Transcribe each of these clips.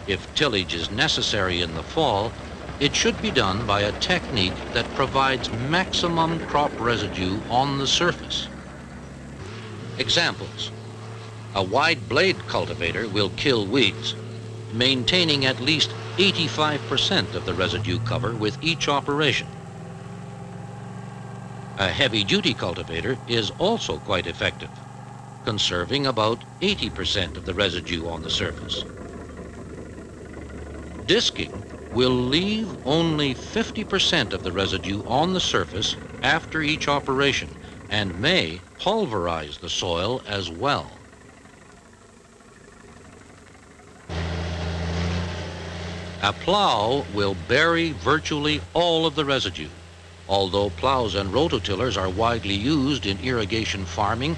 If tillage is necessary in the fall, it should be done by a technique that provides maximum crop residue on the surface. Examples: a wide blade cultivator will kill weeds, maintaining at least 85% of the residue cover with each operation. A heavy-duty cultivator is also quite effective, conserving about 80% of the residue on the surface. Disking will leave only 50% of the residue on the surface after each operation and may pulverize the soil as well. A plow will bury virtually all of the residue. Although plows and rototillers are widely used in irrigation farming,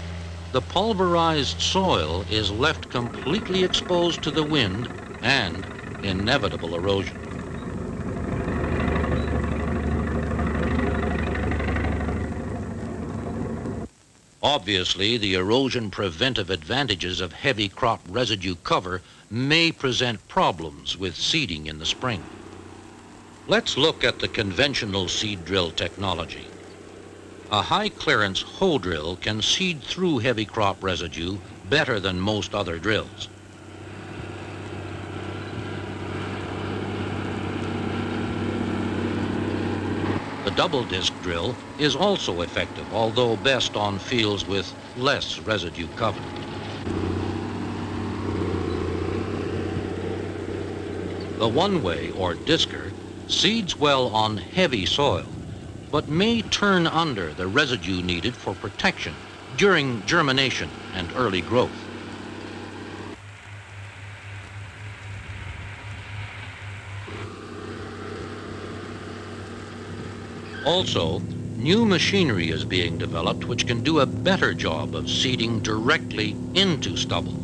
the pulverized soil is left completely exposed to the wind and inevitable erosion. Obviously, the erosion preventive advantages of heavy crop residue cover may present problems with seeding in the spring. Let's look at the conventional seed drill technology. A high-clearance hoe drill can seed through heavy crop residue better than most other drills. The double-disc drill is also effective, although best on fields with less residue cover. The one-way, or disker, seeds well on heavy soil, but may turn under the residue needed for protection during germination and early growth. Also, new machinery is being developed which can do a better job of seeding directly into stubble.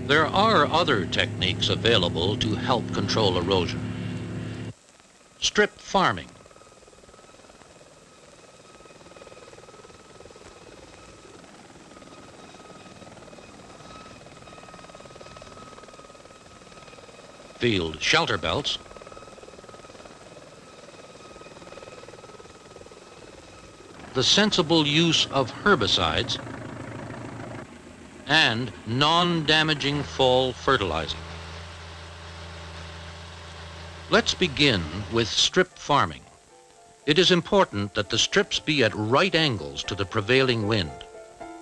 There are other techniques available to help control erosion. Strip farming. Field shelter belts. The sensible use of herbicides and non-damaging fall fertilizing. Let's begin with strip farming. It is important that the strips be at right angles to the prevailing wind.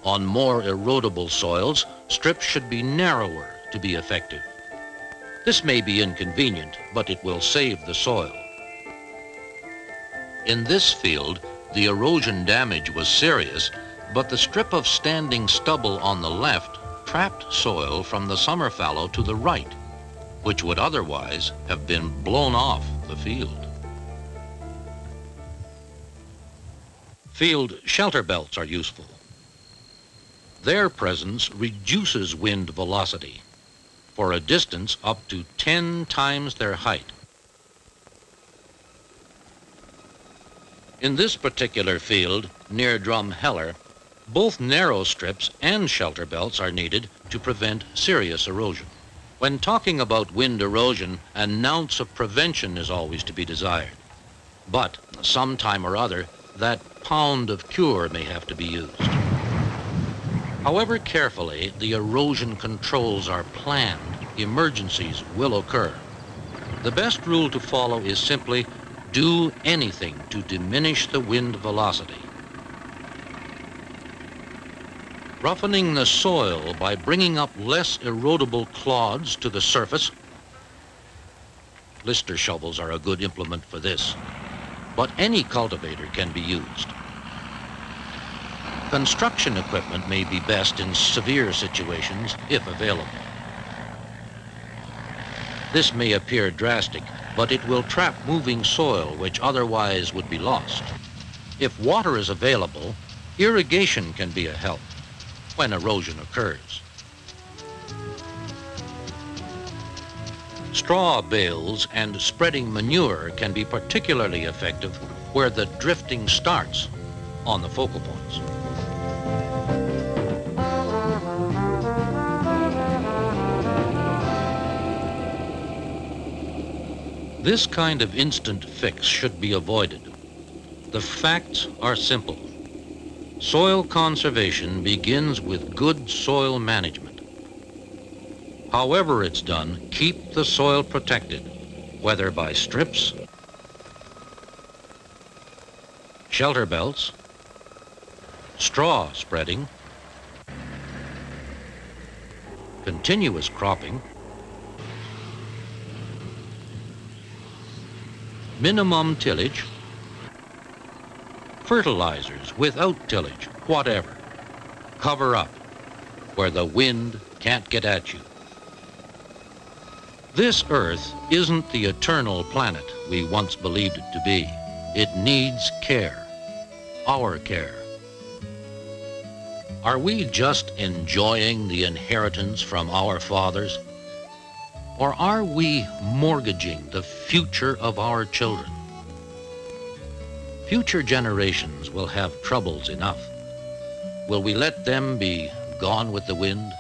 On more erodible soils, strips should be narrower to be effective. This may be inconvenient, but it will save the soil. In this field, the erosion damage was serious, but the strip of standing stubble on the left trapped soil from the summer fallow to the right, which would otherwise have been blown off the field. Field shelter belts are useful. Their presence reduces wind velocity for a distance up to 10 times their height. In this particular field, near Drumheller, both narrow strips and shelter belts are needed to prevent serious erosion. When talking about wind erosion, an ounce of prevention is always to be desired. But sometime or other, that pound of cure may have to be used. However carefully the erosion controls are planned, emergencies will occur. The best rule to follow is simply do anything to diminish the wind velocity. Roughening the soil by bringing up less erodible clods to the surface. Lister shovels are a good implement for this, but any cultivator can be used. Construction equipment may be best in severe situations if available. This may appear drastic, but it will trap moving soil which otherwise would be lost. If water is available, irrigation can be a help when erosion occurs. Straw bales and spreading manure can be particularly effective where the drifting starts on the focal points. This kind of instant fix should be avoided. The facts are simple. Soil conservation begins with good soil management. However it's done, keep the soil protected, whether by strips, shelter belts, straw spreading, continuous cropping, minimum tillage, fertilizers without tillage, whatever. Cover up where the wind can't get at you. This Earth isn't the eternal planet we once believed it to be. It needs care, our care. Are we just enjoying the inheritance from our fathers? Or are we mortgaging the future of our children? Future generations will have troubles enough. Will we let them be gone with the wind,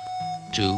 too?